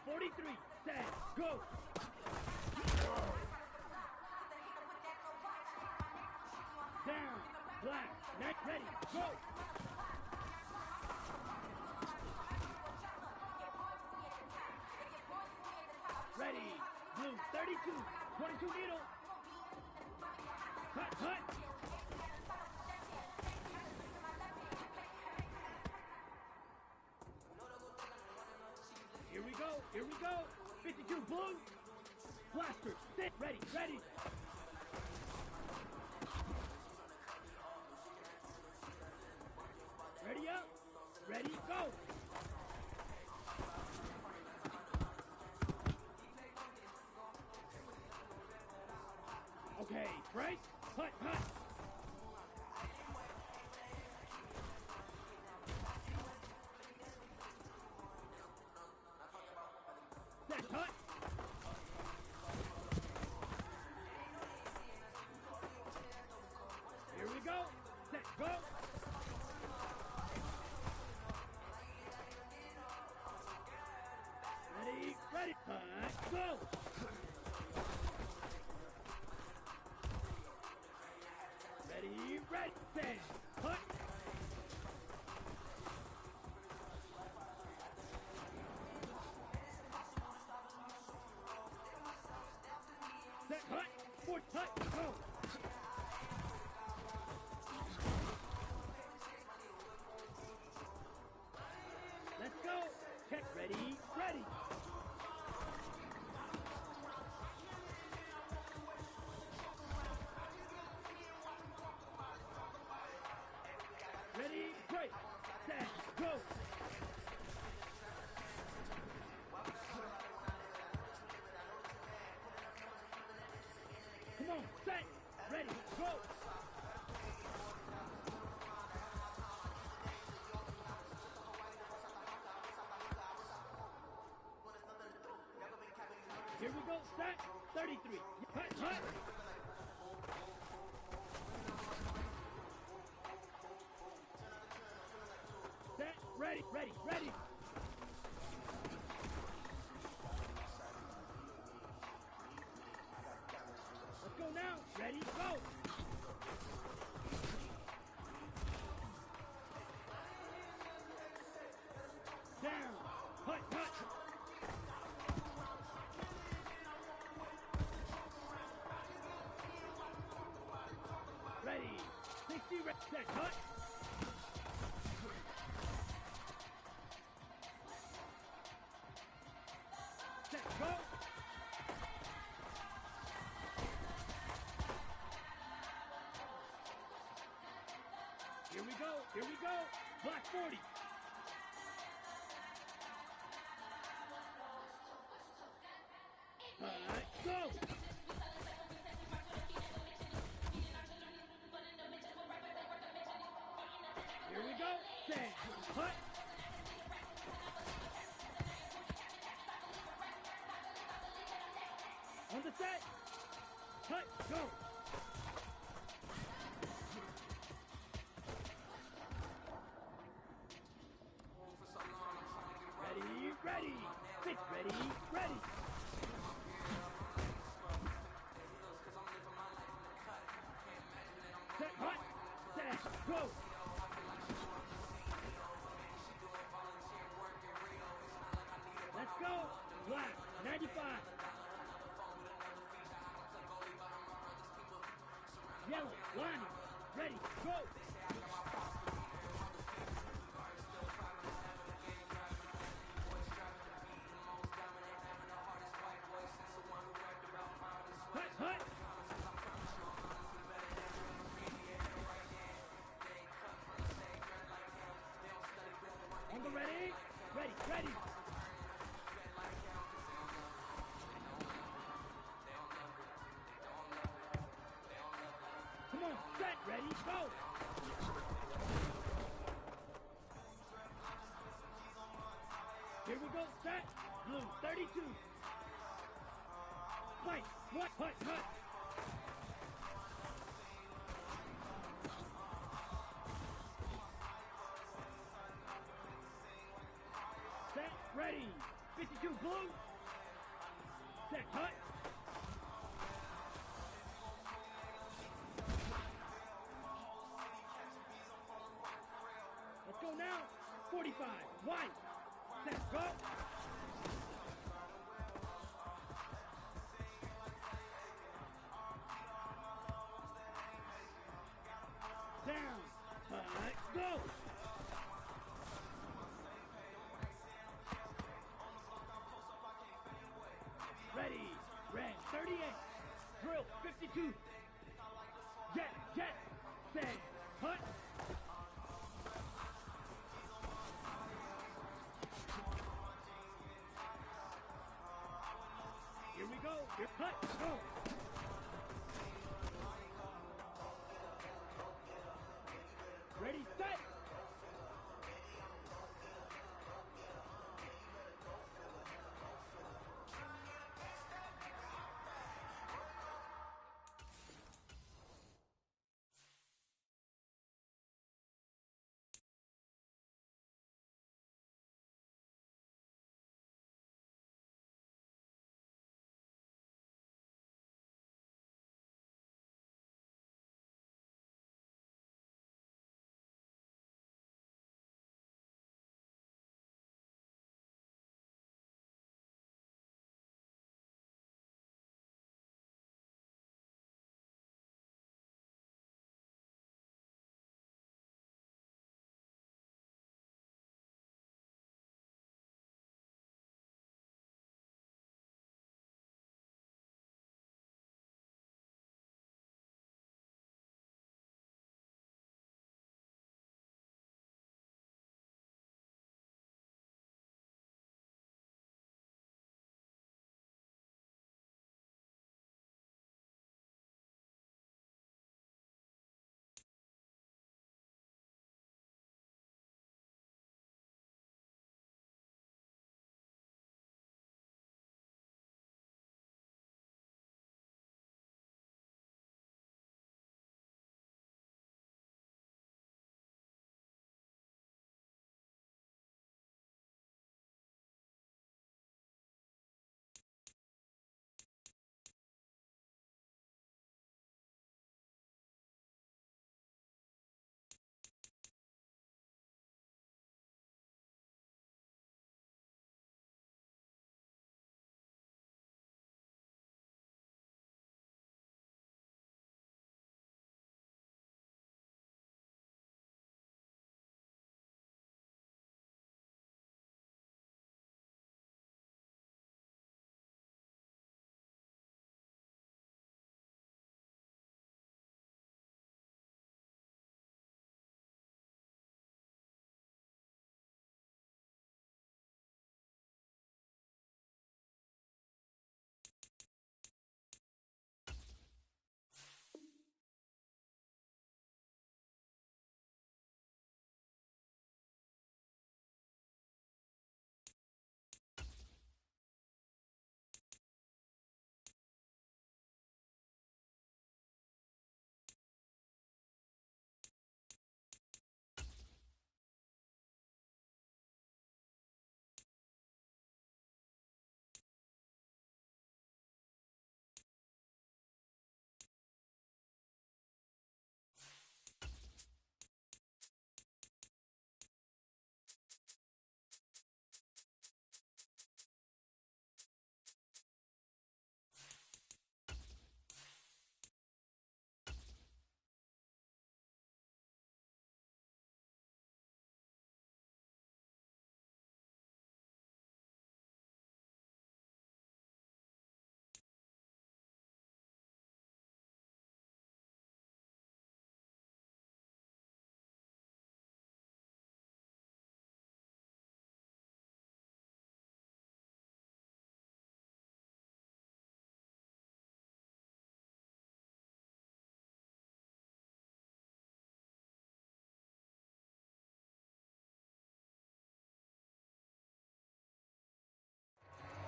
43, set, go! Down, black, neck, ready, go! Ready, blue, 32, 22 needle. Cut, cut. Here we go, here we go. 52 blue. Blaster, sit, ready, ready. Ready up, ready, go. Okay, break, cut, cut. Set, cut. Here we go, set, go. Ready, ready, cut, go. Ready, ready, set, cut. Set, cut, fourth cut, go. Let's go. Check, ready, ready. Ready, break, set, go. Come on, set, ready, go. Here we go, set, 33. Cut, cut. Set, ready, ready, ready. Let's go now, ready, go. Down, cut, cut. Ready, 60, set, cut. Set, go. Here we go, here we go. Black 40. Go. Here we go, set, cut. On the set, cut, go. Ready, ready, fit, ready, ready. Set, hot, set, go. Let's go, black, 95. Yellow, line, ready, go. Hut, hut. On the ready, ready, ready. Come on, set, ready, go. Here we go, set, blue, 32. White, what, hut, hut. Set, ready, 52 52 blue. Set, cut. Let's go now. 45, white. Set, go. Down, cut, go. Ready, red, 38. Drill, 52. Jet, set, cut. Here we go. Here, cut, go. Ready, set.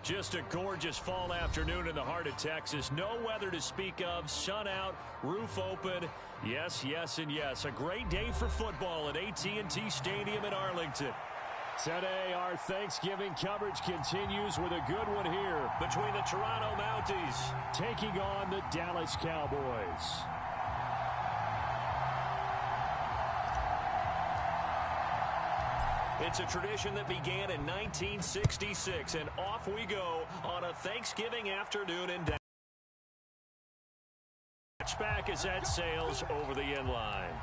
Just a gorgeous fall afternoon in the heart of Texas. No weather to speak of. Sun out, roof open. Yes, yes, and yes. A great day for football at AT&T Stadium in Arlington. Today, our Thanksgiving coverage continues with a good one here between the Toronto Mounties taking on the Dallas Cowboys. It's a tradition that began in 1966, and off we go on a Thanksgiving afternoon in Dallas. Back as that sails over the end line.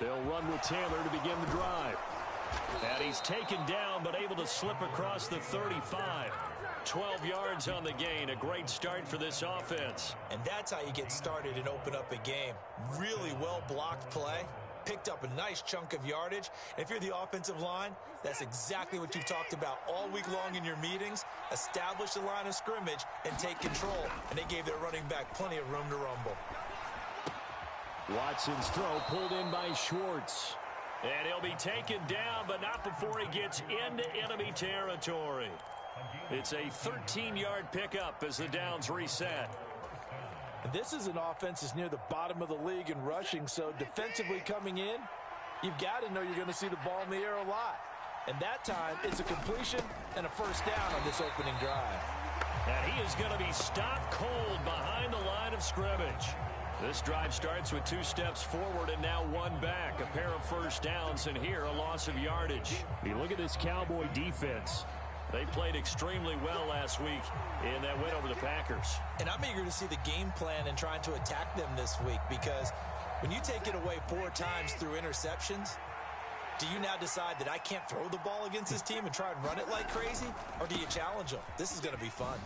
They'll run with Taylor to begin the drive. And he's taken down, but able to slip across the 35. 12 yards on the gain. A great start for this offense. And that's how you get started and open up a game. Really well-blocked play. Picked up a nice chunk of yardage. And if you're the offensive line, that's exactly what you've talked about all week long in your meetings. Establish the line of scrimmage and take control. And they gave their running back plenty of room to rumble. Watson's throw pulled in by Schwartz. And he'll be taken down, but not before he gets into enemy territory. It's a 13-yard pickup as the downs reset. This is an offense that's near the bottom of the league in rushing, so defensively coming in, you've got to know you're going to see the ball in the air a lot. And that time, it's a completion and a first down on this opening drive. And he is going to be stopped cold behind the line of scrimmage. This drive starts with 2 steps forward and now 1 back. A pair of first downs, and here a loss of yardage. You look at this Cowboy defense. They played extremely well last week in that win over the Packers. And I'm eager to see the game plan and trying to attack them this week, because when you take it away 4 times through interceptions, do you now decide that I can't throw the ball against this team and try and run it like crazy? Or do you challenge them? This is going to be fun.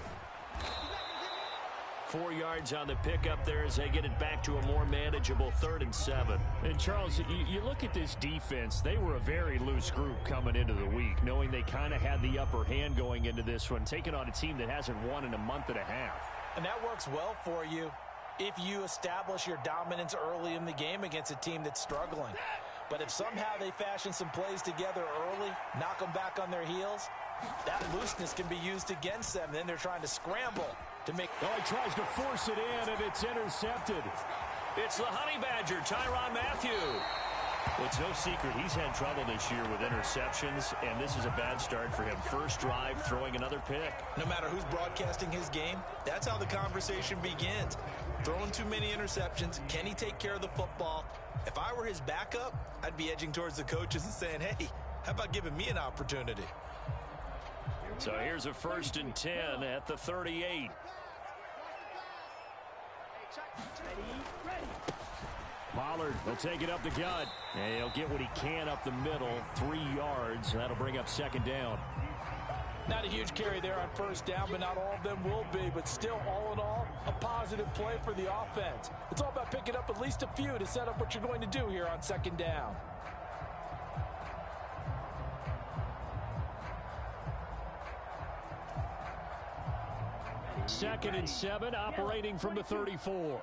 4 yards on the pickup there as they get it back to a more manageable 3rd and 7. And, Charles, you look at this defense. They were a very loose group coming into the week, knowing they kind of had the upper hand going into this one, taking on a team that hasn't won in a month and a half. And that works well for you if you establish your dominance early in the game against a team that's struggling. But if somehow they fashion some plays together early, knock them back on their heels, that looseness can be used against them. Then they're trying to scramble to make... Oh, he tries to force it in, and it's intercepted. It's the Honey Badger, Tyrann Mathieu. It's no secret he's had trouble this year with interceptions, and this is a bad start for him. First drive, throwing another pick. No matter who's broadcasting his game, that's how the conversation begins. Throwing too many interceptions, can he take care of the football? If I were his backup, I'd be edging towards the coaches and saying, hey, how about giving me an opportunity? So here's a 1st and 10 at the 38. Pollard will take it up the gut. And he'll get what he can up the middle. 3 yards. That'll bring up 2nd down. Not a huge carry there on 1st down, but not all of them will be. But still, all in all, a positive play for the offense. It's all about picking up at least a few to set up what you're going to do here on 2nd down. Second and 7, operating from the 34.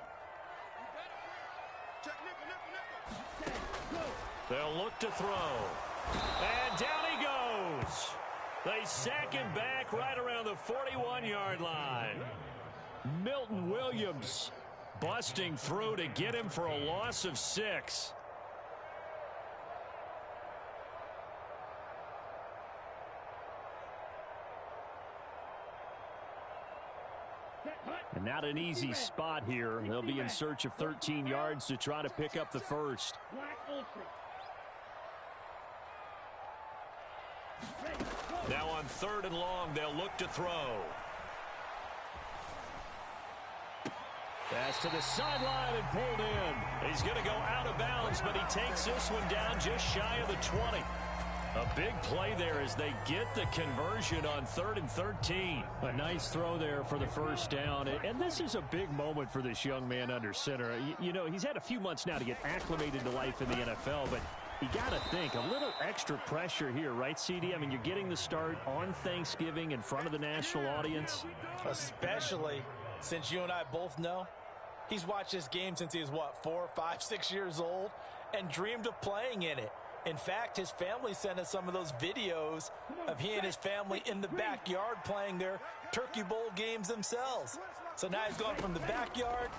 They'll look to throw. And down he goes. They sack him back right around the 41-yard line. Milton Williams busting through to get him for a loss of 6. And not an easy spot here. They'll be in search of 13 yards to try to pick up the first. Now on 3rd and long, they'll look to throw. Pass to the sideline and pulled in. He's going to go out of bounds, but he takes this one down just shy of the 20. A big play there as they get the conversion on 3rd and 13. A nice throw there for the first down. And this is a big moment for this young man under center. You know, he's had a few months now to get acclimated to life in the NFL, but you got to think a little extra pressure here, right, CD? I mean, you're getting the start on Thanksgiving in front of the national audience. Especially since you and I both know he's watched this game since he was, what, 4, 5, 6 years old and dreamed of playing in it. In fact, his family sent us some of those videos of he and his family in the backyard playing their Turkey Bowl games themselves. So now he's gone from the backyard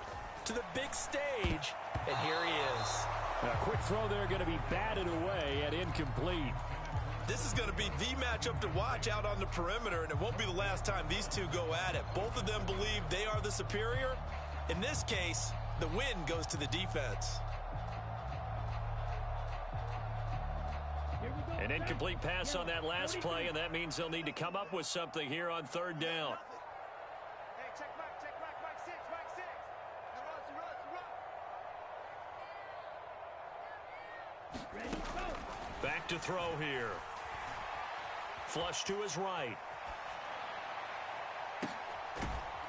to the big stage, and here he is. A quick throw there going to be batted away and incomplete. This is going to be the matchup to watch out on the perimeter, and it won't be the last time these two go at it. Both of them believe they are the superior. In this case, the win goes to the defense. An incomplete pass on that last play, and that means they'll need to come up with something here on 3rd down. Hey, check back, Mike 6. Ready, go. Back to throw here. Flush to his right.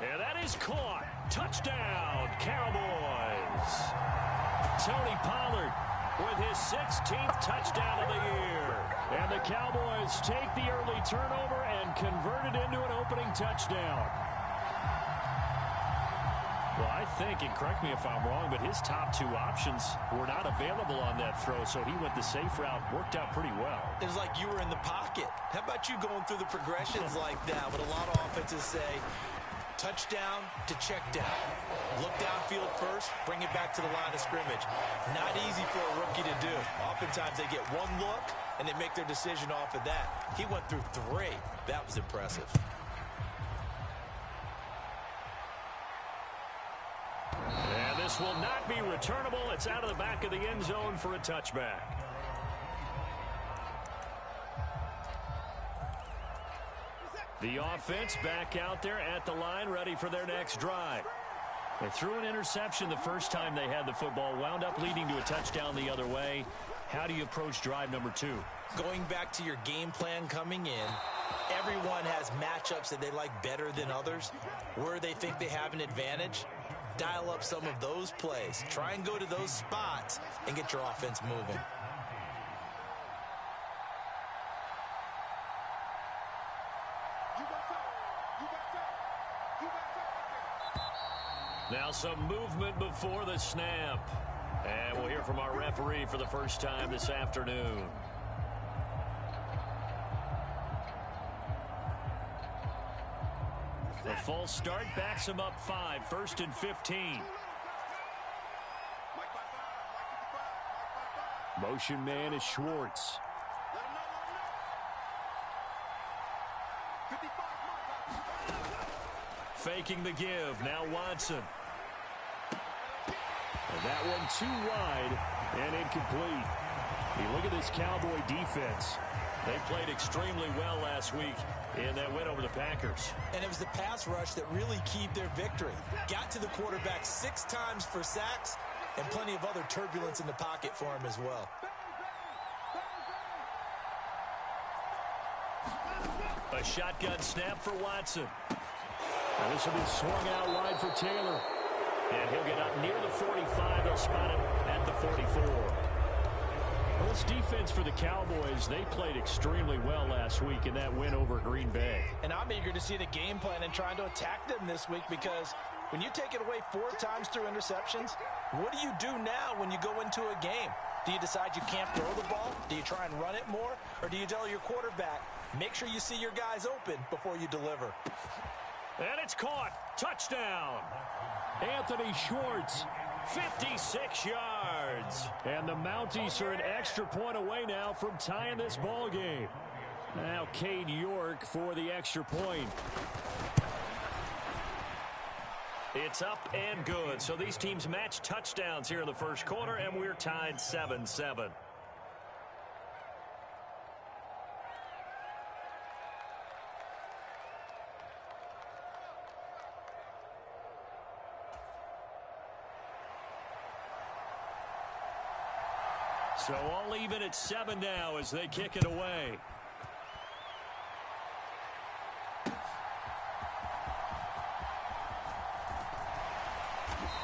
And that is caught. Touchdown, Cowboys. Tony Pollard with his 16th touchdown of the year. And the Cowboys take the early turnover and convert it into an opening touchdown. Well, I think, and correct me if I'm wrong, but his top 2 options were not available on that throw, so he went the safe route, worked out pretty well. It was like you were in the pocket. How about you going through the progressions like that? What a lot of offenses say, touchdown to check down. Look downfield first, bring it back to the line of scrimmage. Not easy for a rookie to do. Oftentimes they get one look, and they make their decision off of that. He went through 3. That was impressive. And this will not be returnable. It's out of the back of the end zone for a touchback. The offense back out there at the line, ready for their next drive. They threw an interception the first time they had the football, wound up leading to a touchdown the other way. How do you approach drive number 2? Going back to your game plan coming in, everyone has matchups that they like better than others. Where they think they have an advantage, dial up some of those plays. Try and go to those spots and get your offense moving. Now some movement before the snap. And we'll hear from our referee for the first time this afternoon. The false start backs him up 5, 1st and 15. Motion man is Schwartz. Faking the give. Now Watson. And that one too wide and incomplete. You look at this Cowboy defense. They played extremely well last week in that win over the Packers. And it was the pass rush that really keyed their victory. Got to the quarterback 6 times for sacks and plenty of other turbulence in the pocket for him as well. A shotgun snap for Watson. Now this will be swung out wide for Taylor. And he'll get up near the 45. They'll spot him at the 44. Well, this defense for the Cowboys, they played extremely well last week in that win over Green Bay. And I'm eager to see the game plan and trying to attack them this week, because when you take it away 4 times through interceptions, what do you do now when you go into a game? Do you decide you can't throw the ball? Do you try and run it more? Or do you tell your quarterback, make sure you see your guys open before you deliver? And it's caught. Touchdown. Anthony Schwartz, 56 yards. And the Mounties are an extra point away now from tying this ball game. Now Cade York for the extra point. It's up and good. So these teams match touchdowns here in the first quarter, and we're tied 7-7. So all even at 7 now as they kick it away.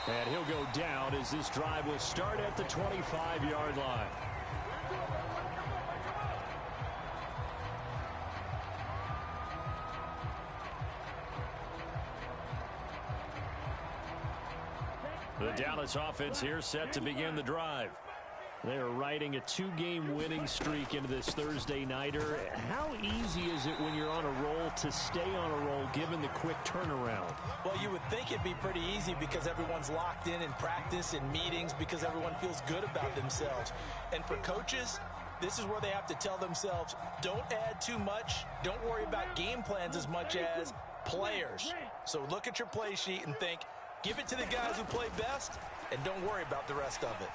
And he'll go down as this drive will start at the 25-yard line. The Dallas offense here set to begin the drive. They are riding a 2-game winning streak into this Thursday nighter. How easy is it when you're on a roll to stay on a roll given the quick turnaround? Well, you would think it'd be pretty easy because everyone's locked in practice and meetings because everyone feels good about themselves. And for coaches, this is where they have to tell themselves, don't add too much. Don't worry about game plans as much as players. So look at your play sheet and think, give it to the guys who play best and don't worry about the rest of it.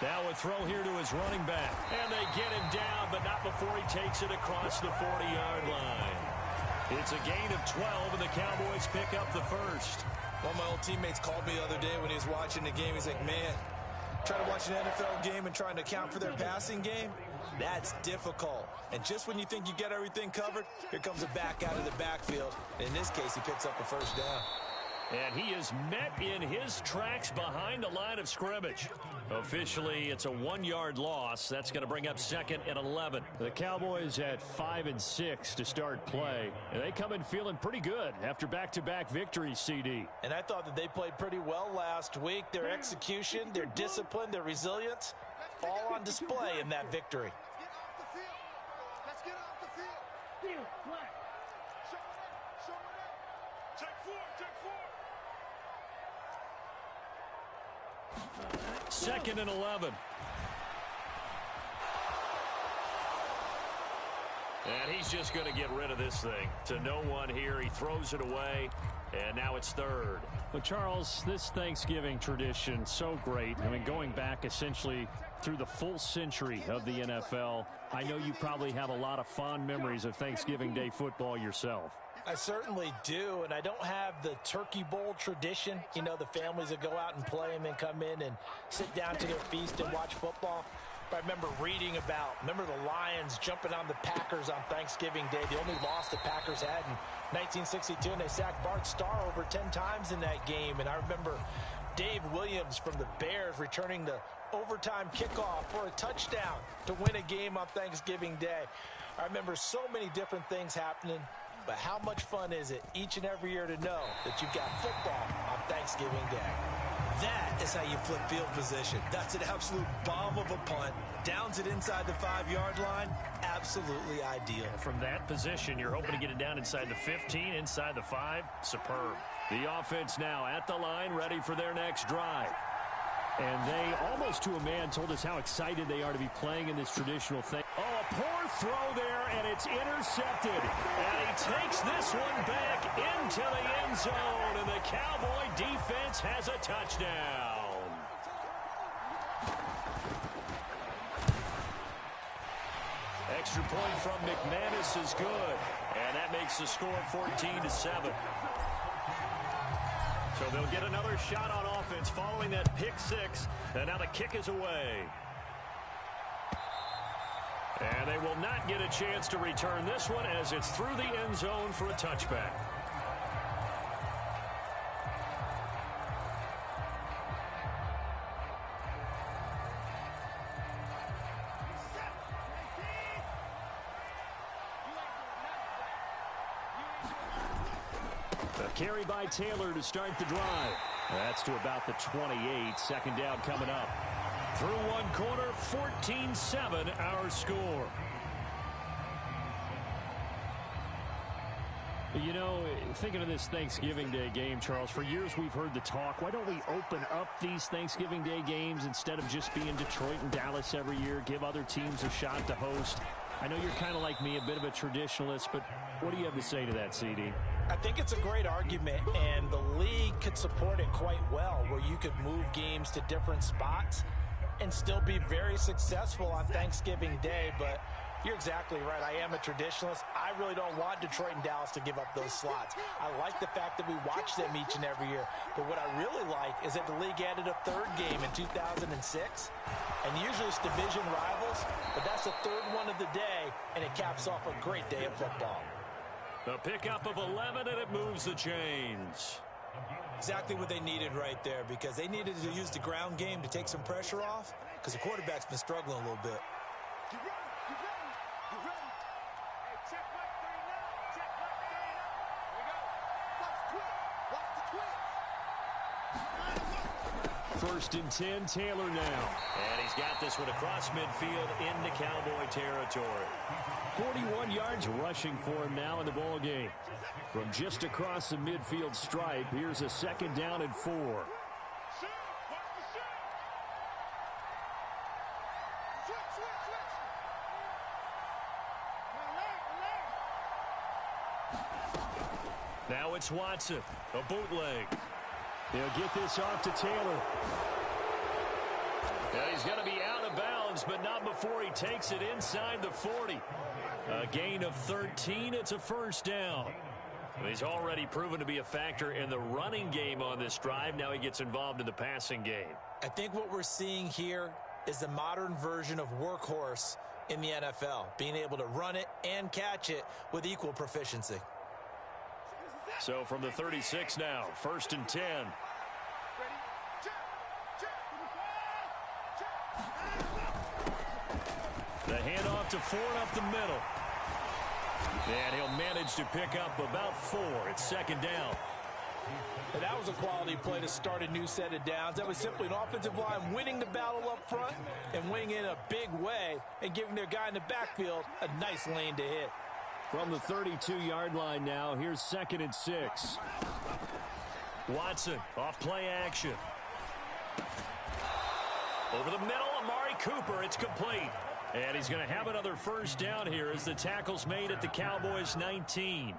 Now a throw here to his running back. And they get him down, but not before he takes it across the 40-yard line. It's a gain of 12, and the Cowboys pick up the first. One of my old teammates called me the other day when he was watching the game. He's like, man, trying to watch an NFL game and trying to account for their passing game, that's difficult. And just when you think you get everything covered, here comes a back out of the backfield. And in this case, he picks up a first down. And he is met in his tracks behind the line of scrimmage. Officially, it's a 1-yard loss. That's going to bring up second and 11. The Cowboys at 5-6 to start play. And they come in feeling pretty good after back-to-back victories, CD. And I thought that they played pretty well last week. Their execution, their discipline, their resilience, all on display in that victory. Let's get off the field. Field, flat. Show it. Take four. Second and 11. And he's just going to get rid of this thing. To no one here. He throws it away. And now it's third. Well, Charles, this Thanksgiving tradition, so great. I mean, going back essentially through the full century of the NFL, I know you probably have a lot of fond memories of Thanksgiving Day football yourself. I certainly do, and I don't have the turkey bowl tradition. You know, the families that go out and play and then come in and sit down to their feast and watch football. But I remember reading about, the Lions jumping on the Packers on Thanksgiving Day. The only loss the Packers had in 1962, and they sacked Bart Starr over 10 times in that game. And I remember Dave Williams from the Bears returning the overtime kickoff for a touchdown to win a game on Thanksgiving Day. I remember so many different things happening. But how much fun is it each and every year to know that you've got football on Thanksgiving Day? That is how you flip field position. That's an absolute bomb of a punt. Downs it inside the 5-yard line. Absolutely ideal. From that position, you're hoping to get it down inside the 15, inside the 5. Superb. The offense now at the line, ready for their next drive. And they, almost to a man, told us how excited they are to be playing in this traditional thing. Oh, a poor throw there, and it's intercepted. And he takes this one back into the end zone, and the Cowboy defense has a touchdown. Extra point from McManus is good, and that makes the score 14-7. So they'll get another shot on offense following that pick 6, and now the kick is away. And they will not get a chance to return this one as it's through the end zone for a touchback. A carry by Taylor to start the drive. That's to about the 28. Second down coming up. Through one quarter, 14-7 our score. You know, thinking of this Thanksgiving Day game, Charles, for years we've heard the talk, why don't we open up these Thanksgiving Day games instead of just being Detroit and Dallas every year, give other teams a shot to host? I know you're kind of like me, a bit of a traditionalist, but what do you have to say to that, CD? I think it's a great argument, and the league could support it quite well, where you could move games to different spots and still be very successful on Thanksgiving Day. But You're exactly right. I am a traditionalist. I really don't want Detroit and Dallas to give up those slots. I like the fact that we watch them each and every year. But what I really like is that the league added a third game in 2006. And usually it's division rivals, but that's the third one of the day, and it caps off a great day of football. A pickup of 11, and it moves the chains. Exactly what they needed right there, because they needed to use the ground game to take some pressure off, because the quarterback's been struggling a little bit. First and 10, Taylor now. And he's got this one across midfield into Cowboy territory. 41 yards rushing for him now in the ball game. From just across the midfield stripe, here's a second down and 4. Now it's Watson, a bootleg. They'll get this off to Taylor. And he's going to be out of bounds, but not before he takes it inside the 40. A gain of 13. It's a first down. He's already proven to be a factor in the running game on this drive. Now he gets involved in the passing game. I think what we're seeing here is the modern version of workhorse in the NFL, being able to run it and catch it with equal proficiency. So from the 36 now, first and 10. The handoff to Ford up the middle. And he'll manage to pick up about 4. It's second down. And that was a quality play to start a new set of downs. That was simply an offensive line winning the battle up front and winning in a big way and giving their guy in the backfield a nice lane to hit. From the 32-yard line now, here's second and 6. Watson off play action. Over the middle, Amari Cooper. It's complete. And he's going to have another first down here as the tackle's made at the Cowboys 19.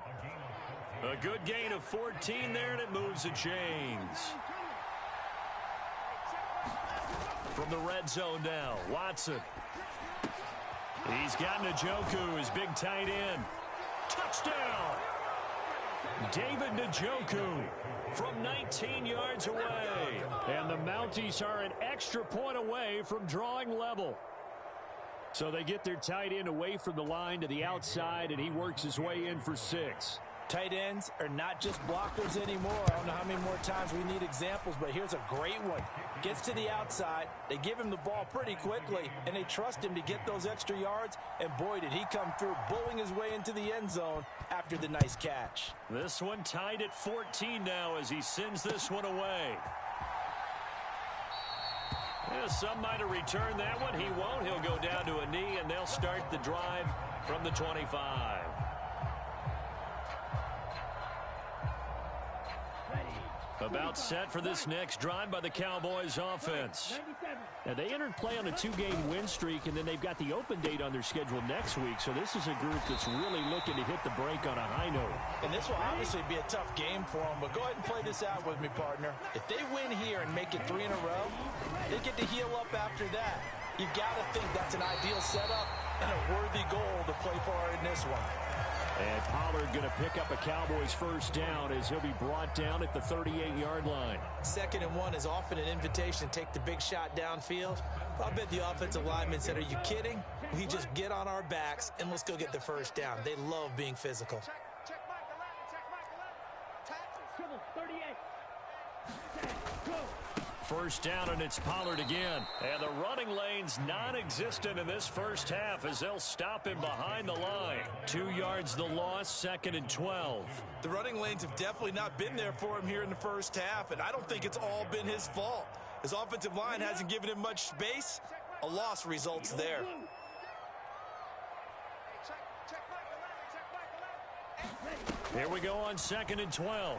A good gain of 14 there, and it moves the chains. From the red zone now, Watson. He's got Njoku, his big tight end. Touchdown! David Njoku from 19 yards away. And the Mounties are an extra point away from drawing level. So they get their tight end away from the line to the outside, and he works his way in for 6. Tight ends are not just blockers anymore. I don't know how many more times we need examples, but here's a great one. Gets to the outside, they give him the ball pretty quickly, and they trust him to get those extra yards, and boy, did he come through, bowling his way into the end zone after the nice catch. This one tied at 14 now as he sends this one away. Yeah, some might have returned that one. He won't. He'll go down to a knee, and they'll start the drive from the 25. About set for this next drive by the Cowboys offense. Now, they entered play on a 2-game win streak, and then they've got the open date on their schedule next week. So this is a group that's really looking to hit the break on a high note. And this will obviously be a tough game for them, but go ahead and play this out with me, partner. If they win here and make it 3 in a row, they get to heal up after that. You've got to think that's an ideal setup and a worthy goal to play for in this one. And Pollard going to pick up a Cowboys first down as he'll be brought down at the 38-yard line. 2nd and 1 is often an invitation to take the big shot downfield. I bet the offensive lineman said, "Are you kidding? We just get on our backs and let's go get the first down." They love being physical. Check Mike 11, 38. Go. First down, and it's Pollard again. And the running lane's non-existent in this first half as they'll stop him behind the line. 2 yards the loss, 2nd and 12. The running lanes have definitely not been there for him here in the first half, and I don't think it's all been his fault. His offensive line hasn't given him much space. A loss results there. Here we go on 2nd and 12.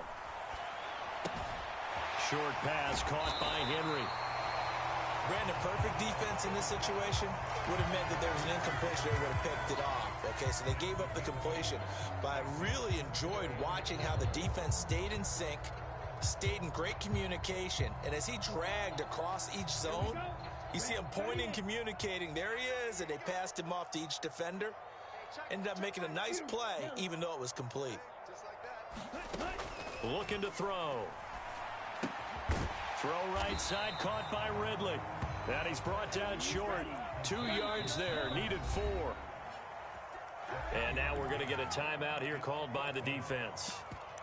Short pass caught by Henry. Brandon, perfect defense in this situation would have meant that there was an incompletion. They would have picked it off. Okay, so they gave up the completion. But I really enjoyed watching how the defense stayed in sync, stayed in great communication, and as he dragged across each zone, You see him pointing, communicating. There he is, and they passed him off to each defender. Ended up making a nice play, even though it was complete. Looking to throw. Throw right side, caught by Ridley. And he's brought down short. 2 yards there, needed 4. And now we're going to get a timeout here called by the defense.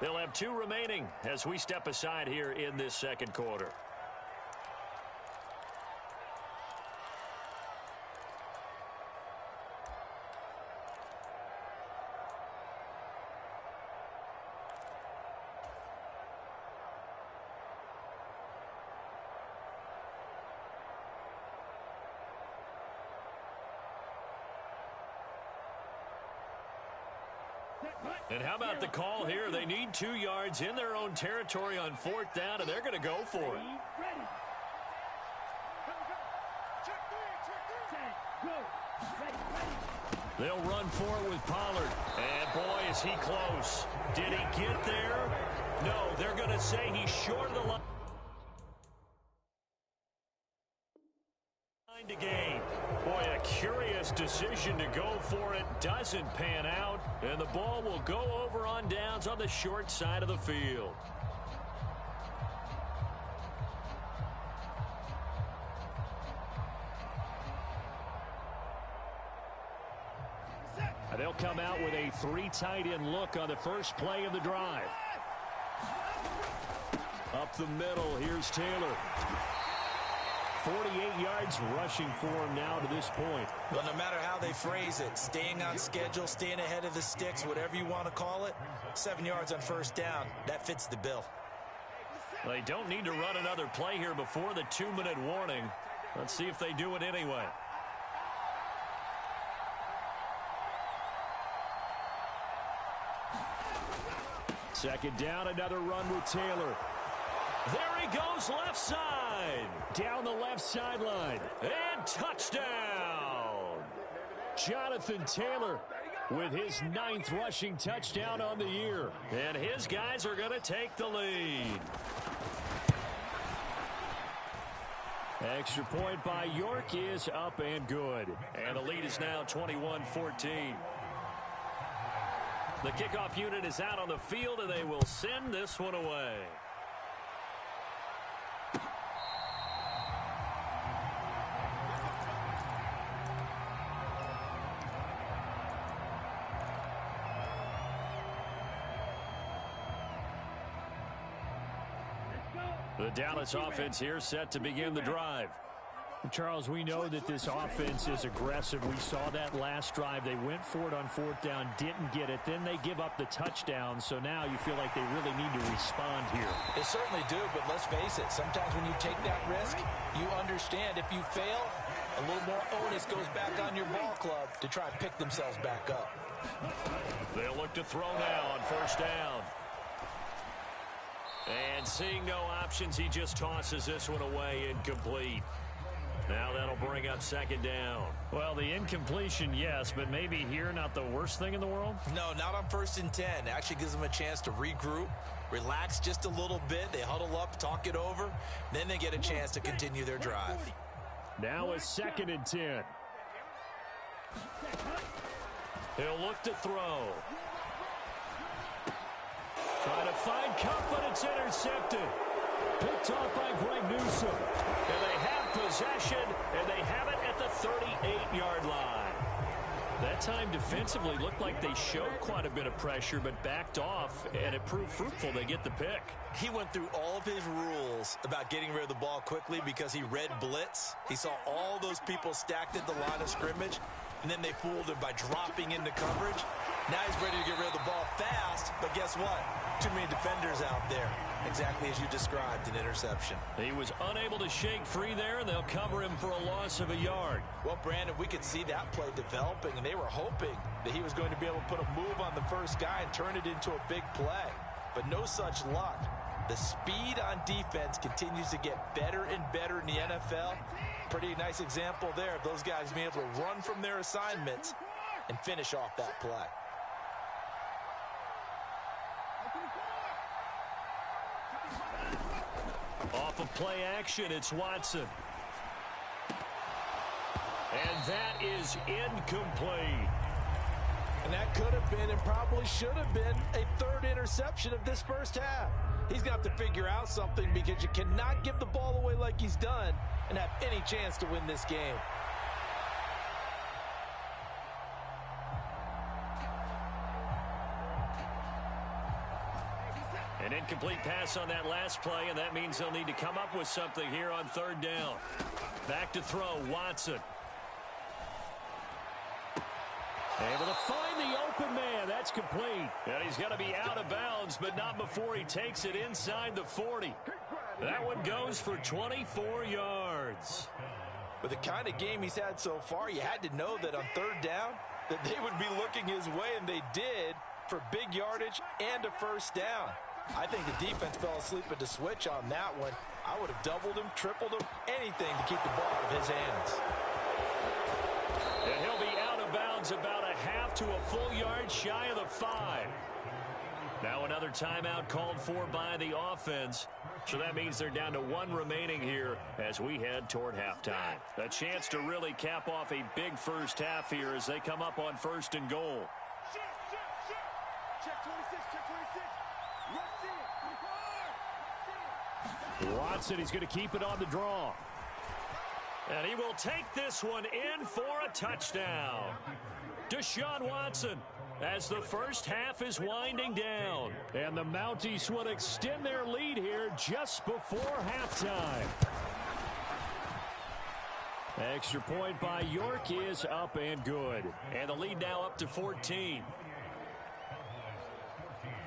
They'll have 2 remaining as we step aside here in this second quarter. And how about the call here? They need 2 yards in their own territory on 4th down, and they're going to go for it. They'll run for it with Pollard. And, boy, is he close. Did he get there? No, they're going to say he's short of the line to gain. Boy, a curious decision to go for it. Doesn't pan out. And the ball will go over on downs on the short side of the field. They'll come out with a 3 tight end look on the first play of the drive. Up the middle, here's Taylor. 48 yards rushing for him now to this point. Well, no matter how they phrase it, staying on schedule, staying ahead of the sticks, whatever you want to call it, 7 yards on 1st down, that fits the bill. They don't need to run another play here before the 2-minute warning. Let's see if they do it anyway. Second down, another run with Taylor. There he goes, left side. Down the left sideline. And touchdown. Jonathan Taylor with his 9th rushing touchdown on the year. And his guys are going to take the lead. Extra point by York is up and good. And the lead is now 21-14. The kickoff unit is out on the field, and they will send this one away. The Dallas offense here set to begin the drive. Charles, we know that this offense is aggressive. We saw that last drive. They went for it on 4th down, didn't get it. Then they give up the touchdown. So now you feel like they really need to respond here. They certainly do, but let's face it. Sometimes when you take that risk, you understand if you fail, a little more onus goes back on your ball club to try and pick themselves back up. They'll look to throw now on 1st down. And seeing no options, he just tosses this one away, incomplete. Now that'll bring up 2nd down. Well, the incompletion, yes, but maybe here not the worst thing in the world? No, not on 1st and 10. It actually gives them a chance to regroup, relax just a little bit. They huddle up, talk it over. Then they get a chance to continue their drive. Now a 2nd and 10. He'll look to throw. Trying to find Cup, but it's intercepted. Picked off by Greg Newsome. And they have possession, and they have it at the 38-yard line. That time defensively looked like they showed quite a bit of pressure, but backed off, and it proved fruitful. They get the pick. He went through all of his rules about getting rid of the ball quickly because he read blitz. He saw all those people stacked at the line of scrimmage, and then they fooled him by dropping into coverage. Now he's ready to get rid of the ball fast, but guess what? Too many defenders out there. Exactly as you described, an interception. He was unable to shake free there, and they'll cover him for a loss of a yard. Well, Brandon, we could see that play developing, and they were hoping that he was going to be able to put a move on the first guy and turn it into a big play. But no such luck. The speed on defense continues to get better and better in the NFL. Pretty nice example there of those guys being able to run from their assignments and finish off that play. Off of play action, it's Watson. And that is incomplete. And that could have been and probably should have been a third interception of this first half. He's going to have to figure out something because you cannot give the ball away like he's done and have any chance to win this game. An incomplete pass on that last play, and that means they'll need to come up with something here on third down. Back to throw, Watson. Able to find the open man. That's complete. And he's going to be out of bounds, but not before he takes it inside the 40. That one goes for 24 yards. With the kind of game he's had so far, you had to know that on third down that they would be looking his way, and they did, for big yardage and a first down. I think the defense fell asleep at the switch on that one. I would have doubled him, tripled him, anything to keep the ball out of his hands. And he'll be out of bounds about a half to a full yard shy of the 5. Now another timeout called for by the offense. So that means they're down to 1 remaining here as we head toward halftime. A chance to really cap off a big first half here as they come up on 1st and goal. Check 26, check 26. Watson, he's going to keep it on the draw. And he will take this one in for a touchdown. Deshaun Watson, as the first half is winding down. And the Mounties will extend their lead here just before halftime. Extra point by York is up and good. And the lead now up to 14.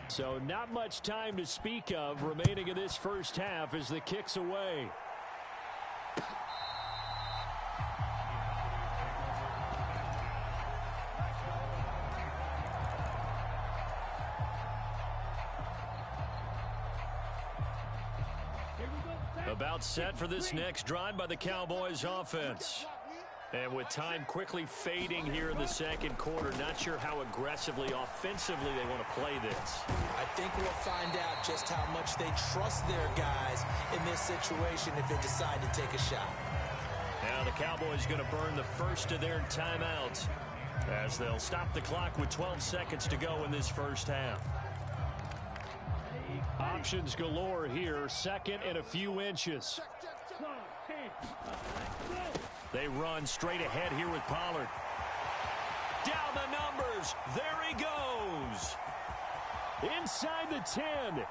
So not much time to speak of remaining in this first half as the kick's away. About set for this next drive by the Cowboys offense. And with time quickly fading here in the second quarter, not sure how aggressively, offensively they want to play this. I think we'll find out just how much they trust their guys in this situation if they decide to take a shot. Now the Cowboys going to burn the first of their timeouts as they'll stop the clock with 12 seconds to go in this first half. Options galore here. Second and a few inches. They run straight ahead here with Pollard. Down the numbers. There he goes. Inside the 10.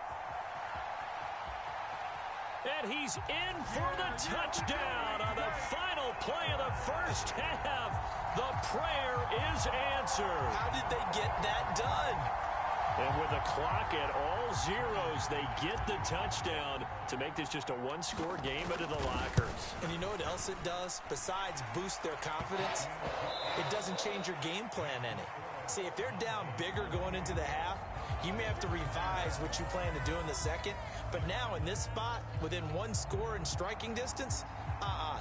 And he's in for the touchdown on the final play of the first half. The prayer is answered. How did they get that done? And with the clock at all zeros, they get the touchdown to make this just a one-score game into the lockers. And you know what else it does? Besides boost their confidence, it doesn't change your game plan any. See, if they're down bigger going into the half, you may have to revise what you plan to do in the second. But now in this spot, within one score in striking distance,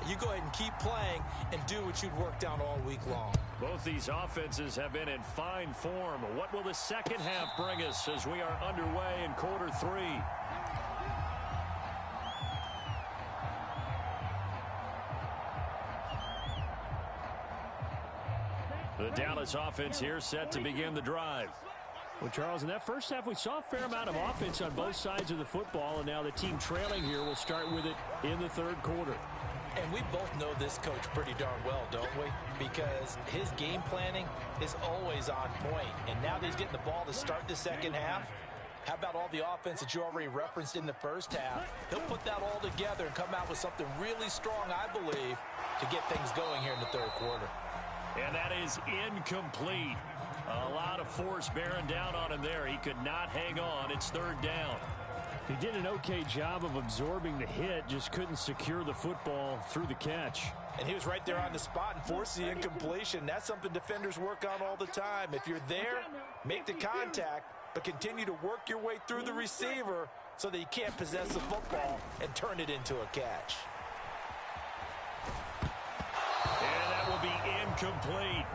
you go ahead and keep playing and do what you'd worked on all week long. Both these offenses have been in fine form. What will the second half bring us as we are underway in quarter 3? The Dallas offense here set to begin the drive. Well, Charles, in that first half, we saw a fair amount of offense on both sides of the football, and now the team trailing here will start with it in the third quarter. And we both know this coach pretty darn well, don't we? Because his game planning is always on point. And now that he's getting the ball to start the second half, how about all the offense that you already referenced in the first half? He'll put that all together and come out with something really strong, I believe, to get things going here in the third quarter. And that is incomplete. A lot of force bearing down on him there. He could not hang on. It's third down. He did an okay job of absorbing the hit, just couldn't secure the football through the catch. And he was right there on the spot and forced the incompletion. That's something defenders work on all the time. If you're there, make the contact, but continue to work your way through the receiver so that you can't possess the football and turn it into a catch. And that will be incomplete.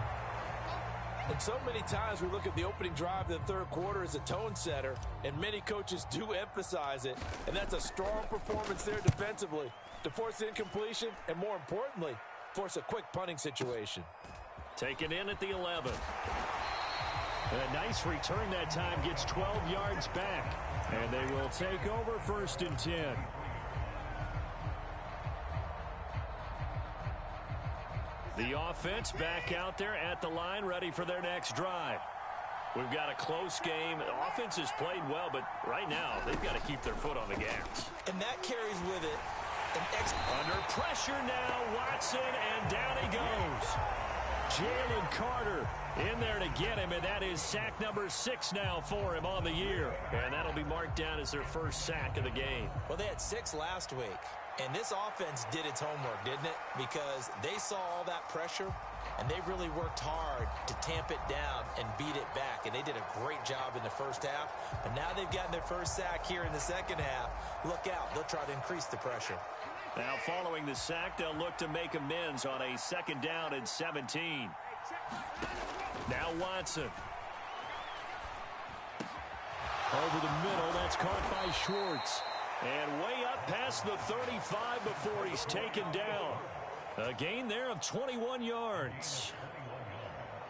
And so many times we look at the opening drive of the third quarter as a tone setter, and many coaches do emphasize it, and that's a strong performance there defensively to force incompletion and, more importantly, force a quick punting situation. Taken in at the 11. A nice return that time, gets 12 yards back. And they will take over 1st and 10. The offense back out there at the line, ready for their next drive. We've got a close game. The offense has played well, but right now they've got to keep their foot on the gas. And that carries with it under pressure now, Watson, and down he goes. Jalen Carter in there to get him, and that is sack number 6 now for him on the year. And that'll be marked down as their first sack of the game. Well, they had 6 last week, and this offense did its homework, didn't it? Because they saw all that pressure, and they really worked hard to tamp it down and beat it back. And they did a great job in the first half. But now they've gotten their first sack here in the second half. Look out. They'll try to increase the pressure. Now following the sack, they'll look to make amends on a 2nd down and 17. Now Watson. Over the middle, that's caught by Schwartz. And way up past the 35 before he's taken down. A gain there of 21 yards.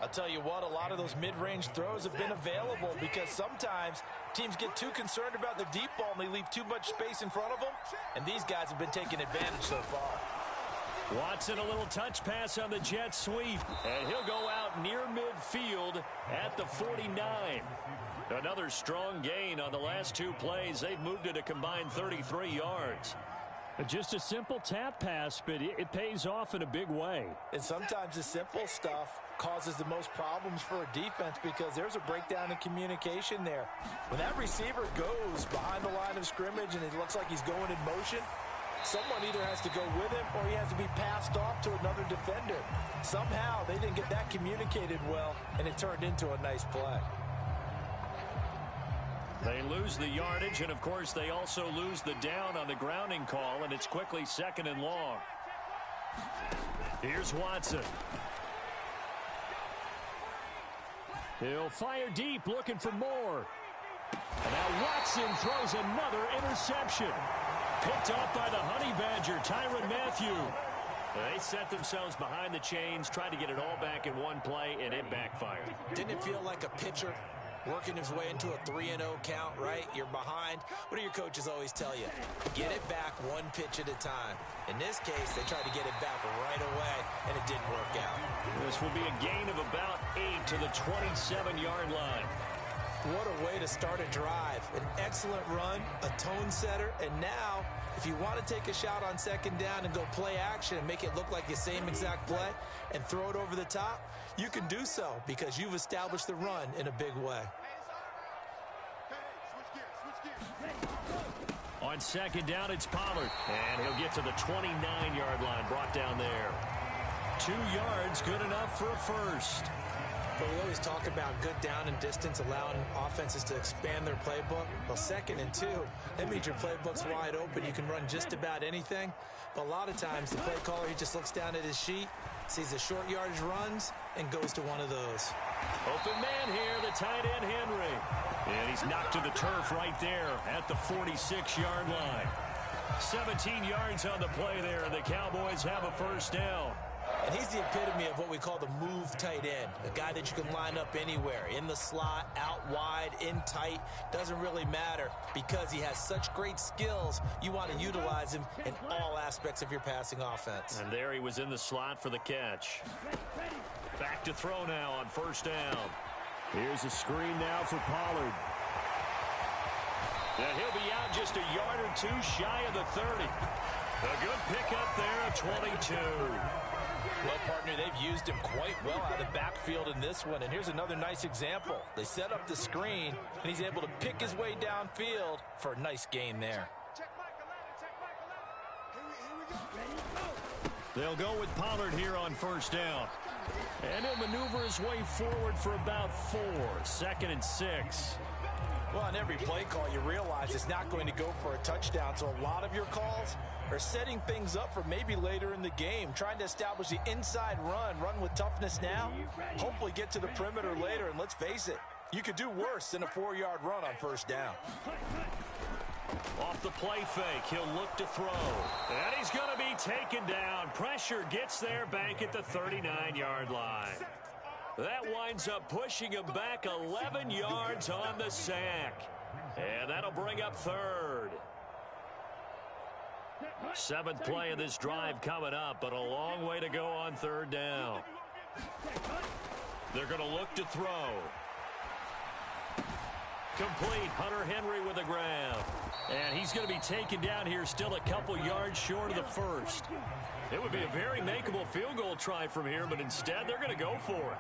I'll tell you what, a lot of those mid-range throws have been available because sometimes teams get too concerned about the deep ball and they leave too much space in front of them, and these guys have been taking advantage so far. Watson, a little touch pass on the jet sweep, and he'll go out near midfield at the 49. Another strong gain on the last 2 plays. They've moved it a combined 33 yards. Just a simple tap pass, but it pays off in a big way. And sometimes the simple stuff causes the most problems for a defense because there's a breakdown in communication there. When that receiver goes behind the line of scrimmage and it looks like he's going in motion, someone either has to go with him or he has to be passed off to another defender. Somehow they didn't get that communicated well, and it turned into a nice play. They lose the yardage, and of course they also lose the down on the grounding call, and it's quickly 2nd and long. Here's Watson. He'll fire deep, looking for more. And now Watson throws another interception. Picked off by the Honey Badger, Tyrann Mathieu. They set themselves behind the chains, tried to get it all back in one play, and it backfired. Didn't it feel like a pitcher working his way into a 3-0 count, right? You're behind. What do your coaches always tell you? Get it back 1 pitch at a time. In this case, they tried to get it back right away, and it didn't work out. This will be a gain of about 8 to the 27-yard line. What a way to start a drive. An excellent run, a tone setter, and now, if you want to take a shot on 2nd down and go play action and make it look like the same exact play and throw it over the top, you can do so because you've established the run in a big way. On 2nd down, it's Pollard, and he'll get to the 29-yard line, brought down there. 2 yards, good enough for a first. But we always talk about good down and distance, allowing offenses to expand their playbook. Well, 2nd and 2, that means your playbook's wide open. You can run just about anything. But a lot of times, the play caller, he just looks down at his sheet, sees the short yardage runs, and goes to one of those. Open man here, the tight end, Henry. And he's knocked to the turf right there at the 46-yard line. 17 yards on the play there, and the Cowboys have a first down. And he's the epitome of what we call the move tight end, a guy that you can line up anywhere, in the slot, out wide, in tight, doesn't really matter because he has such great skills. You want to utilize him in all aspects of your passing offense. And there he was in the slot for the catch. Back to throw now on 1st down. Here's a screen now for Pollard. And he'll be out just a yard or 2 shy of the 30. A good pickup there of 22. Well, partner, they've used him quite well out of the backfield in this one. And here's another nice example. They set up the screen, and he's able to pick his way downfield for a nice gain there. They'll go with Pollard here on 1st down. And he'll maneuver his way forward for about 4. 2nd and 6. Well, on every play call, you realize it's not going to go for a touchdown. So a lot of your calls are setting things up for maybe later in the game, trying to establish the inside run with toughness now, hopefully get to the perimeter later. And let's face it, you could do worse than a 4-yard run on 1st down. Off the play fake, he'll look to throw. And he's going to be taken down. Pressure gets there back at the 39-yard line. That winds up pushing him back 11 yards on the sack. And that'll bring up third. 7th play of this drive coming up, but a long way to go on 3rd down. They're going to look to throw. Complete. Hunter Henry with a grab. And he's going to be taken down here, still a couple yards short of the first. It would be a very makeable field goal try from here, but instead they're going to go for it.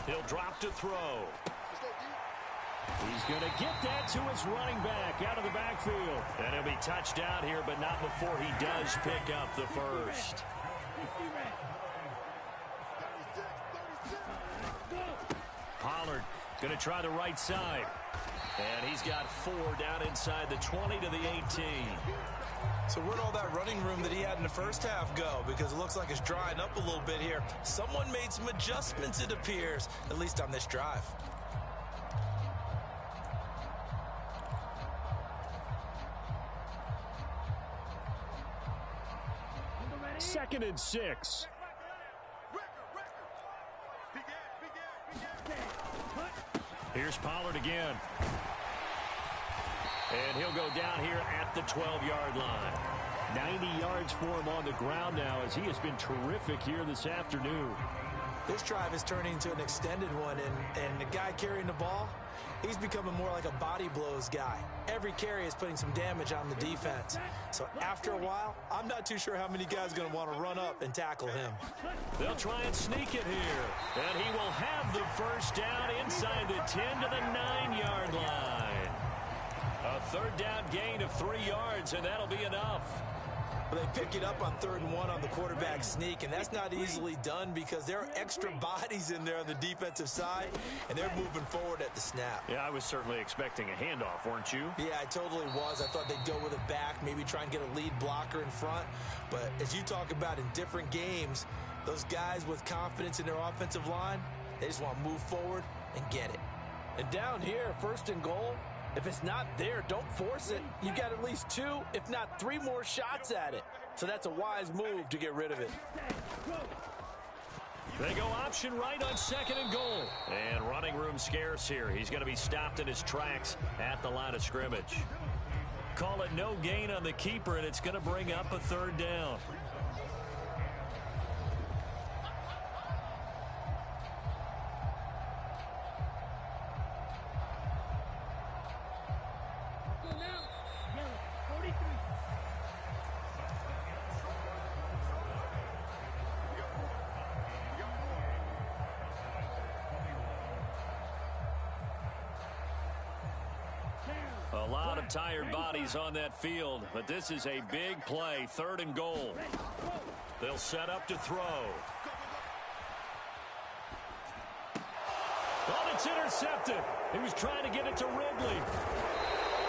He'll drop to throw. He's going to get that to his running back out of the backfield. And he'll be touched down here, but not before he does pick up the first. Pollard going to try the right side. And he's got 4 down inside the 20 to the 18. So where'd all that running room that he had in the first half go? Because it looks like it's drying up a little bit here. Someone made some adjustments, it appears, at least on this drive. Second and 6. Here's Pollard again. And he'll go down here at the 12-yard line. 90 yards for him on the ground now, as he has been terrific here this afternoon. This drive is turning into an extended one, and the guy carrying the ball, he's becoming more like a body blows guy. Every carry is putting some damage on the defense. So after a while, I'm not too sure how many guys are going to want to run up and tackle him. They'll try and sneak it here. And he will have the first down inside the 10 to the 9-yard line. A 3rd down gain of 3 yards, and that'll be enough. They pick it up on 3rd and 1 on the quarterback sneak, and that's not easily done because there are extra bodies in there on the defensive side, and they're moving forward at the snap. Yeah, I was certainly expecting a handoff, weren't you? Yeah, I totally was. I thought they'd go with a back, maybe try and get a lead blocker in front. But as you talk about in different games, those guys with confidence in their offensive line, they just want to move forward and get it. And down here, 1st and goal, if it's not there, don't force it. You got at least 2, if not 3 more shots at it. So that's a wise move to get rid of it. They go option right on 2nd and goal. And running room scarce here. He's going to be stopped in his tracks at the line of scrimmage. Call it no gain on the keeper, and it's going to bring up a 3rd down. A lot of tired bodies on that field, but this is a big play, 3rd and goal. They'll set up to throw. Oh, it's intercepted. He was trying to get it to Ridley.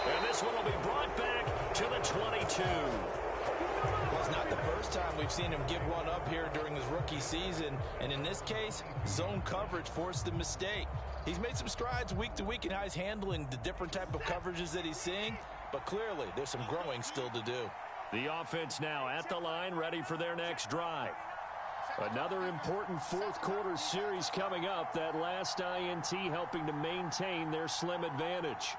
And this one will be brought back to the 22. Well, it's not the first time we've seen him give one up here during his rookie season. And in this case, zone coverage forced the mistake. He's made some strides week to week in how he's handling the different type of coverages that he's seeing. But clearly, there's some growing still to do. The offense now at the line, ready for their next drive. Another important 4th quarter series coming up. That last INT helping to maintain their slim advantage.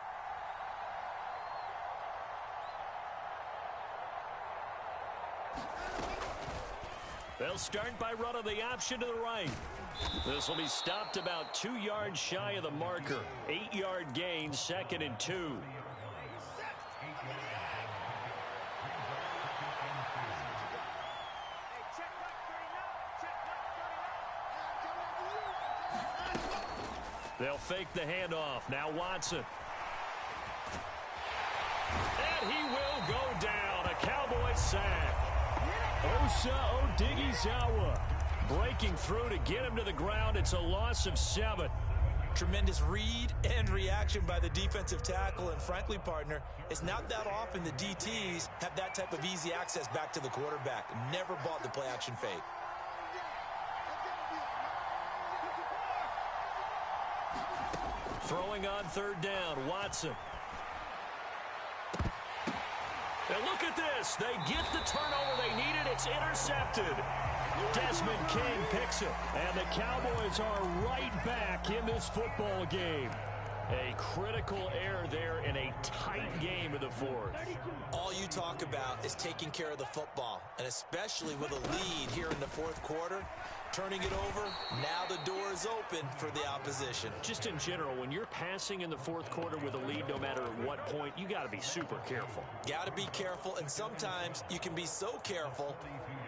They'll start by running the option to the right. This will be stopped about 2 yards shy of the marker. 8-yard gain, 2nd and 2. They'll fake the handoff. Now Watson. And he will go down. A Cowboys sack. Osa Odighizuwa breaking through to get him to the ground. It's a loss of 7. Tremendous read and reaction by the defensive tackle. And frankly, partner, it's not that often the DTs have that type of easy access back to the quarterback. Never bought the play action fake. Throwing on third down, Watson. And look at this. They get the turnover they needed. It's intercepted. Desmond King picks it. And the Cowboys are right back in this football game. A critical error there in a tight game in the fourth. All you talk about is taking care of the football, and especially with a lead here in the fourth quarter. Turning it over, now the door is open for the opposition. Just in general, when you're passing in the fourth quarter with a lead, no matter at what point, you got to be super careful. Got to be careful, and sometimes you can be so careful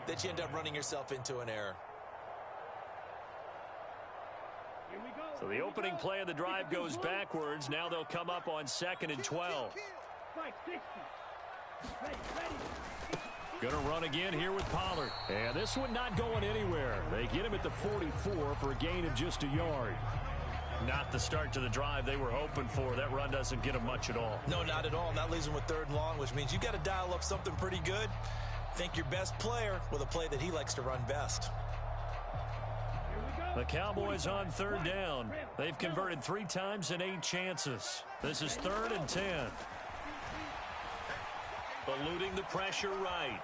that you end up running yourself into an error. So the opening play of the drive goes backwards. Now they'll come up on 2nd and 12. Going to run again here with Pollard. And this one not going anywhere. They get him at the 44 for a gain of just a yard. Not the start to the drive they were hoping for. That run doesn't get them much at all. No, not at all. And that leaves them with 3rd and long, which means you got to dial up something pretty good. Think your best player with a play that he likes to run best. The Cowboys on 3rd down. They've converted 3 times in 8 chances. This is 3rd and 10. Eluding the pressure right.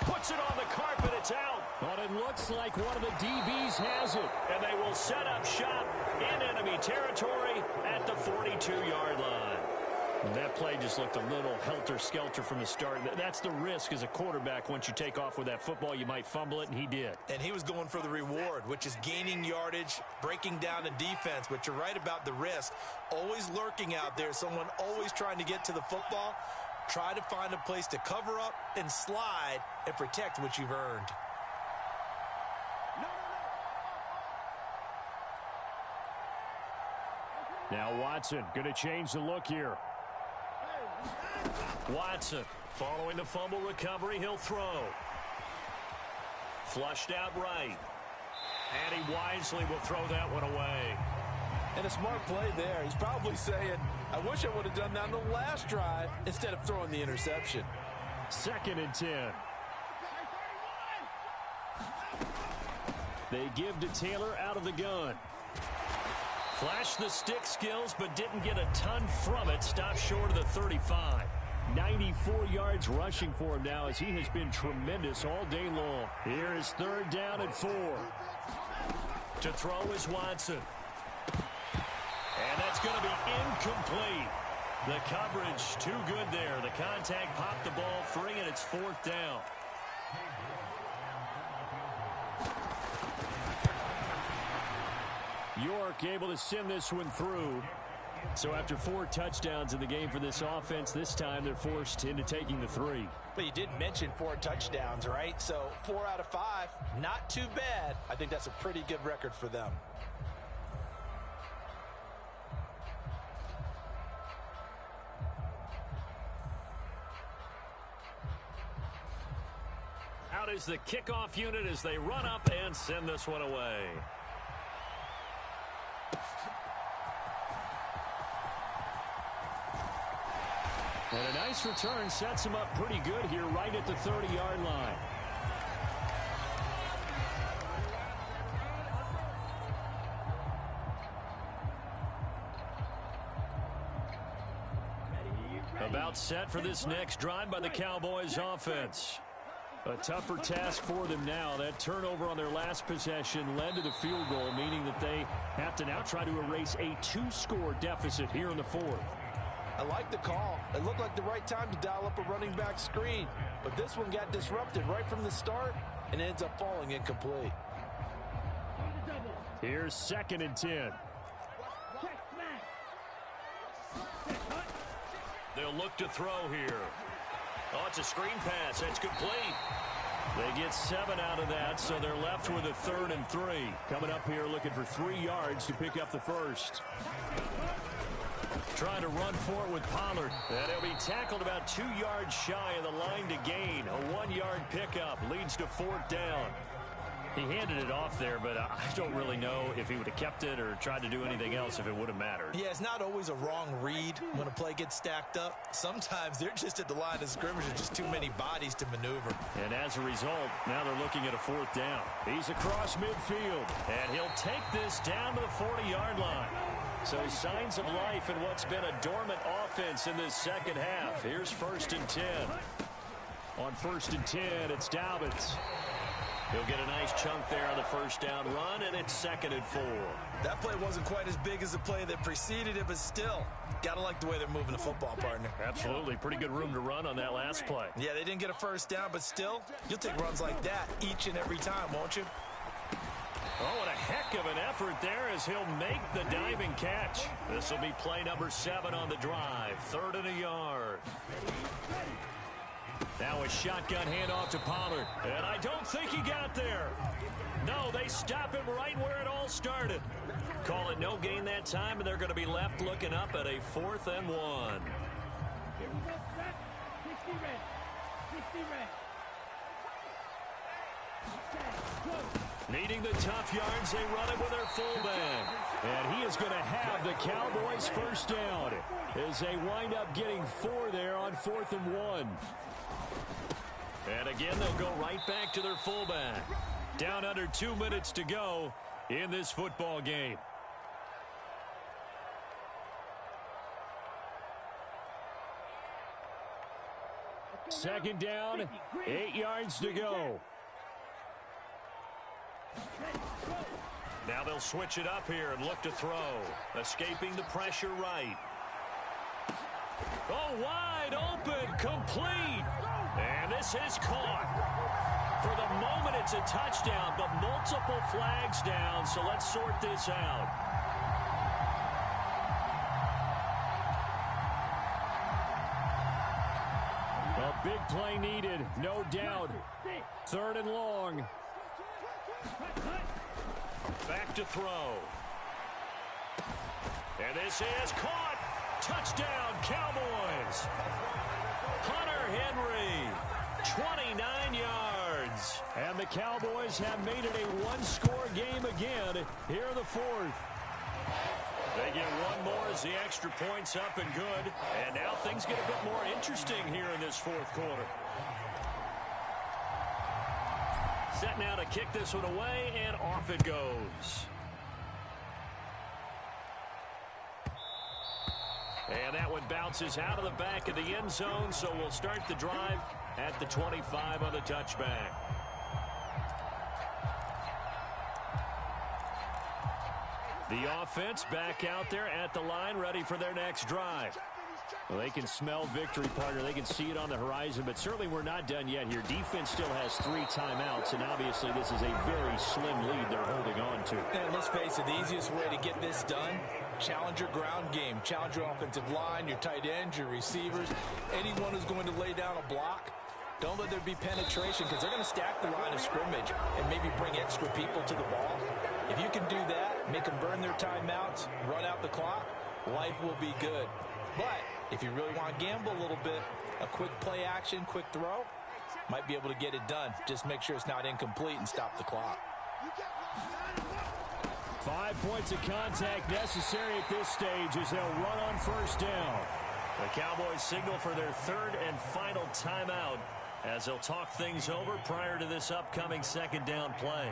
Puts it on the carpet. It's out. But it looks like one of the DBs has it. And they will set up shop in enemy territory at the 42-yard line. And that play just looked a little helter-skelter from the start. That's the risk as a quarterback. Once you take off with that football, you might fumble it, and he did. And he was going for the reward, which is gaining yardage, breaking down a defense. But you're right about the risk. Always lurking out there, someone always trying to get to the football. Try to find a place to cover up and slide and protect what you've earned. Now Watson going to change the look here. Watson following the fumble recovery. He'll throw. Flushed out right. And he wisely will throw that one away. And a smart play there. He's probably saying, I wish I would have done that on the last drive instead of throwing the interception. 2nd and 10. They give to Taylor out of the gun. Flashed the stick skills, but didn't get a ton from it. Stopped short of the 35. 94 yards rushing for him now as he has been tremendous all day long. Here is 3rd down and 4. To throw is Watson. And that's going to be incomplete. The coverage too good there. The contact popped the ball free, and it's 4th down. York able to send this one through. So after 4 touchdowns in the game for this offense, this time they're forced into taking the 3. But you did mention 4 touchdowns, right? So 4 out of 5, not too bad. I think that's a pretty good record for them. Out is the kickoff unit as they run up and send this one away. And a nice return sets him up pretty good here right at the 30-yard line. About set for this next drive by the Cowboys offense. A tougher task for them now. That turnover on their last possession led to the field goal, meaning that they have to now try to erase a 2-score deficit here in the 4th. I like the call. It looked like the right time to dial up a running back screen. But this one got disrupted right from the start and ends up falling incomplete. Here's 2nd and 10. They'll look to throw here. Oh, it's a screen pass. It's complete. They get 7 out of that, so they're left with a 3rd and 3. Coming up here looking for 3 yards to pick up the first. Trying to run for it with Pollard. And he'll be tackled about 2 yards shy of the line to gain. A 1-yard pickup leads to 4th down. He handed it off there, but I don't really know if he would have kept it or tried to do anything else if it would have mattered. Yeah, it's not always a wrong read when a play gets stacked up. Sometimes they're just at the line of scrimmage and just too many bodies to maneuver. And as a result, now they're looking at a 4th down. He's across midfield. And he'll take this down to the 40-yard line. So signs of life in what's been a dormant offense in this second half. Here's 1st and 10. On 1st and 10, it's Dobbins. He'll get a nice chunk there on the first down run, and it's 2nd and 4. That play wasn't quite as big as the play that preceded it, but still, got to like the way they're moving the football, partner. Absolutely. Pretty good room to run on that last play. Yeah, they didn't get a first down, but still, you'll take runs like that each and every time, won't you? Oh, what a heck of an effort there as he'll make the diving catch. This will be play number 7 on the drive. 3rd and a yard. Now a shotgun handoff to Pollard. And I don't think he got there. No, they stop him right where it all started. Call it no gain that time, and they're going to be left looking up at a 4th and 1. Here we go, set. 60 red. 60 red. Needing the tough yards, they run it with their fullback. And he is going to have the Cowboys first down as they wind up getting 4 there on 4th and 1. And again, they'll go right back to their fullback. Down under 2 minutes to go in this football game. Second down, 8 yards to go. Now they'll switch it up here and look to throw. Escaping the pressure right. Oh, wide open, complete. And this is caught. For the moment, it's a touchdown, but multiple flags down, so let's sort this out. A big play needed, no doubt. 3rd and long. Back to throw. And this is caught. Touchdown, Cowboys. Hunter Henry, 29 yards. And the Cowboys have made it a one-score game again here in the 4th. They get one more as the extra point's up and good. And now things get a bit more interesting here in this 4th quarter. Set now to kick this one away, and off it goes. And that one bounces out of the back of the end zone, so we'll start the drive at the 25 on the touchback. The offense back out there at the line, ready for their next drive. Well, they can smell victory, partner. They can see it on the horizon, but certainly we're not done yet here. Defense still has 3 timeouts, and obviously this is a very slim lead they're holding on to. And let's face it, the easiest way to get this done, challenge your ground game. Challenge your offensive line, your tight ends, your receivers, anyone who's going to lay down a block. Don't let there be penetration because they're going to stack the line of scrimmage and maybe bring extra people to the ball. If you can do that, make them burn their timeouts, run out the clock, life will be good. But if you really want to gamble a little bit, a quick play action, quick throw, might be able to get it done. Just make sure it's not incomplete and stop the clock. 5 points of contact necessary at this stage as they'll run on first down. The Cowboys signal for their 3rd and final timeout as they'll talk things over prior to this upcoming 2nd down play.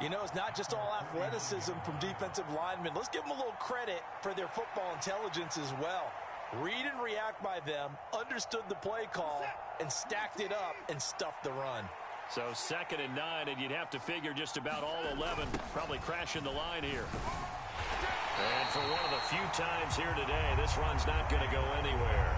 You know, it's not just all athleticism from defensive linemen. Let's give them a little credit for their football intelligence as well. Read and react by them, understood the play call, and stacked it up and stuffed the run. So 2nd and 9, and you'd have to figure just about all 11 probably crashing the line here. And for one of the few times here today, this run's not going to go anywhere.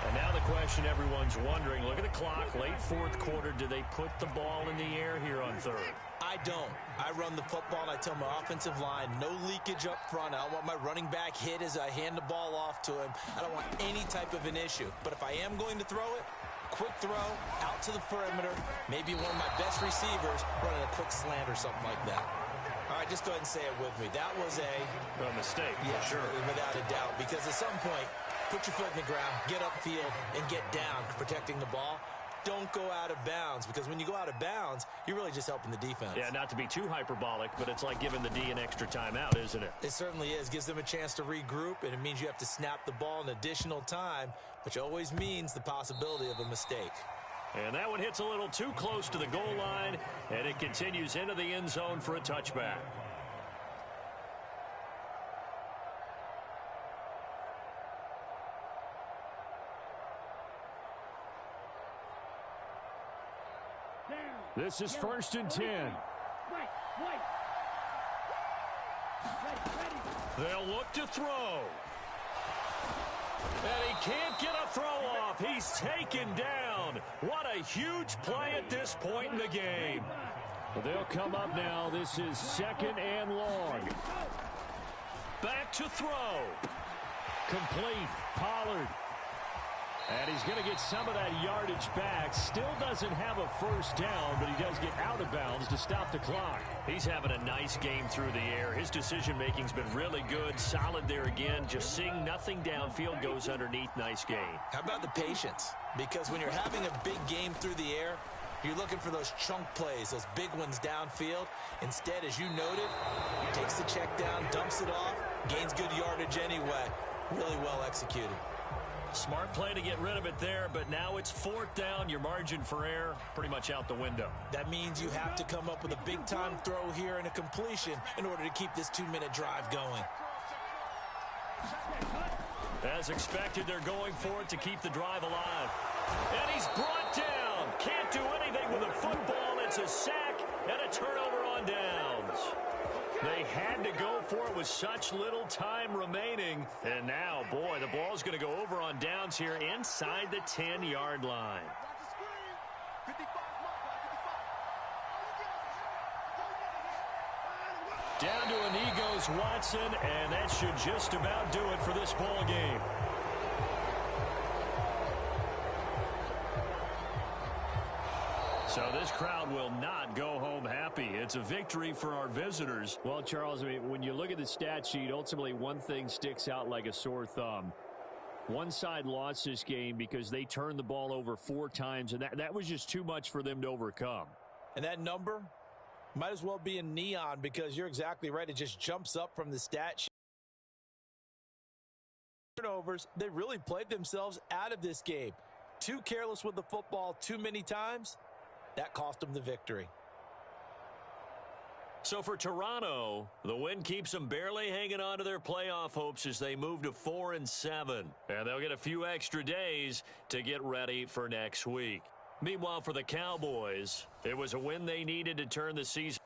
And now the question everyone's wondering, look at the clock, late 4th quarter, do they put the ball in the air here on 3rd? I don't. I run the football, and I tell my offensive line, no leakage up front. I don't want my running back hit as I hand the ball off to him. I don't want any type of an issue. But if I am going to throw it, quick throw, out to the perimeter, maybe one of my best receivers running a quick slant or something like that. All right, just go ahead and say it with me. That was a mistake, yeah, for sure. Without a doubt, because at some point, put your foot in the ground, get upfield, and get down, protecting the ball. Don't go out of bounds, because when you go out of bounds, you're really just helping the defense. Yeah, not to be too hyperbolic, but it's like giving the D an extra timeout, isn't it? It certainly is. Gives them a chance to regroup, and it means you have to snap the ball an additional time, which always means the possibility of a mistake. And that one hits a little too close to the goal line, and it continues into the end zone for a touchback. This is 1st and 10. They'll look to throw. And he can't get a throw off. He's taken down. What a huge play at this point in the game. Well, they'll come up now. This is 2nd and long. Back to throw. Complete. Pollard. And he's going to get some of that yardage back. Still doesn't have a first down, but he does get out of bounds to stop the clock. He's having a nice game through the air. His decision-making's been really good. Solid there again. Just seeing nothing downfield goes underneath. Nice game. How about the patience? Because when you're having a big game through the air, you're looking for those chunk plays, those big ones downfield. Instead, as you noted, takes the check down, dumps it off, gains good yardage anyway. Really well executed. Smart play to get rid of it there, but now it's 4th down. Your margin for error pretty much out the window. That means you have to come up with a big-time throw here and a completion in order to keep this 2-minute drive going. As expected, they're going for it to keep the drive alive. And he's brought down. Can't do anything with a football. It's a sack and a turnover on downs. They had to go for it with such little time remaining. And now, boy, the ball's going to go over on downs here inside the 10-yard line. Down to a knee goes Watson, and that should just about do it for this ball game. So this crowd will not go home happy. It's a victory for our visitors. Well, Charles, I mean, when you look at the stat sheet, ultimately one thing sticks out like a sore thumb. One side lost this game because they turned the ball over 4 times, and that was just too much for them to overcome. And that number might as well be in neon because you're exactly right. It just jumps up from the stat sheet. Turnovers, they really played themselves out of this game. Too careless with the football too many times. That cost them the victory. So for Toronto, the win keeps them barely hanging on to their playoff hopes as they move to 4-7. And they'll get a few extra days to get ready for next week. Meanwhile, for the Cowboys, it was a win they needed to turn the season.